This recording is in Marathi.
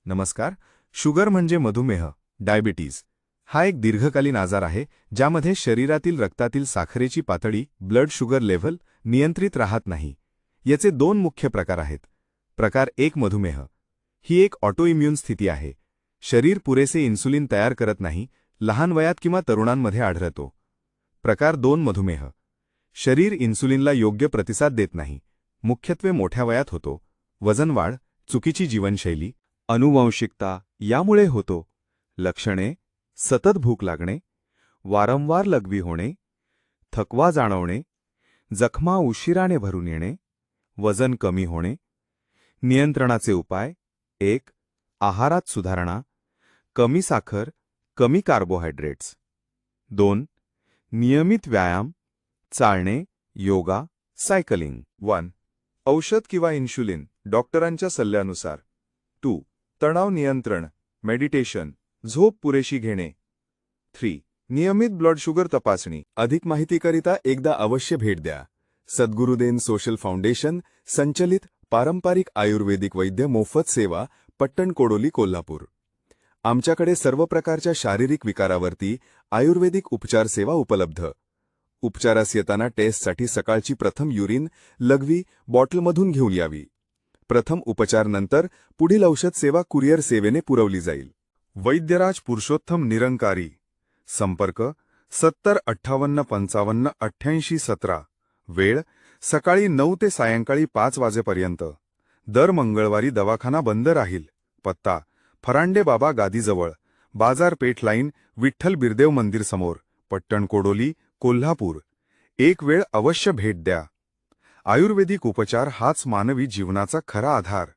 नमस्कार. शुगर म्हणजे मधुमेह, डायबिटीज. हा एक दीर्घकालीन आजार आहे ज्यामध्ये शरीरातील रक्तातील साखरेची पातळी ब्लड शुगर लेव्हल नियंत्रित राहत नाही. याचे दोन मुख्य प्रकार आहेत. प्रकार 1 मधुमेह. ही एक ऑटोइम्यून स्थिती आहे. शरीर पुरेसे इन्सुलिन तयार करत नाही, लहान वयात किंवा तरुणांमध्ये आढळतो. प्रकार 2 मधुमेह. शरीर इन्सुलिनला योग्य प्रतिसाद देत नाही. मुख्यत्वे मोठ्या वयात होतो. वजन वाढ, चुकीची जीवनशैली, अनुवांशिकता यामुळे होतो. लक्षणे: सतत भूक लागणे, वारंवार लघवी होणे, थकवा जाणवणे, जखमा उशिराने भरून येणे, वजन कमी होणे. नियंत्रणाचे उपाय: 1. आहारात सुधारणा, कमी साखर, कमी कार्बोहायड्रेट्स. 2. नियमित व्यायाम, चालणे, योगा, सायकलिंग. 1. औषध किंवा इन्शुलिन, डॉक्टरांच्या सल्ल्यानुसार. 2. तणाव नियंत्रण, मेडिटेशन, झोप पुरेशी घेणे. 3. नियमित ब्लड शुगर तपासणी. अधिक माहितीकरिता एकदा अवश्य भेट द्या. सद्गुरुदेव सोशल फाउंडेशन संचलित पारंपरिक आयुर्वेदिक वैद्य मोफत सेवा, पट्टण कोडोली, कोल्हापूर. आमच्याकडे सर्व प्रकारच्या शारीरिक विकारावरती आयुर्वेदिक उपचार सेवा उपलब्ध. उपचारास येताना टेस्टसाठी सकाळची प्रथम युरिन, लघवी बॉटलमधून घेऊन यावी. प्रथम उपचार नंतर पुढील औषध सेवा कुरिअर सेवेने पुरवली जाईल. वैद्यराज पुरुषोत्तम निरंकारी. संपर्क 7058558817. वेळ सकाळी 9 ते सायंकाळी 5 वाजेपर्यंत. दर मंगळवारी दवाखाना बंद राहील. पत्ता: फरांडे बाबा गादीजवळ, बाजारपेठ लाईन, विठ्ठल बिरदेव मंदिर समोर, पट्टण कोडोली, कोल्हापूर. एक वेळ अवश्य भेट द्या. आयुर्वेदिक उपचार हाच मानवी जीवनाचा खरा आधार.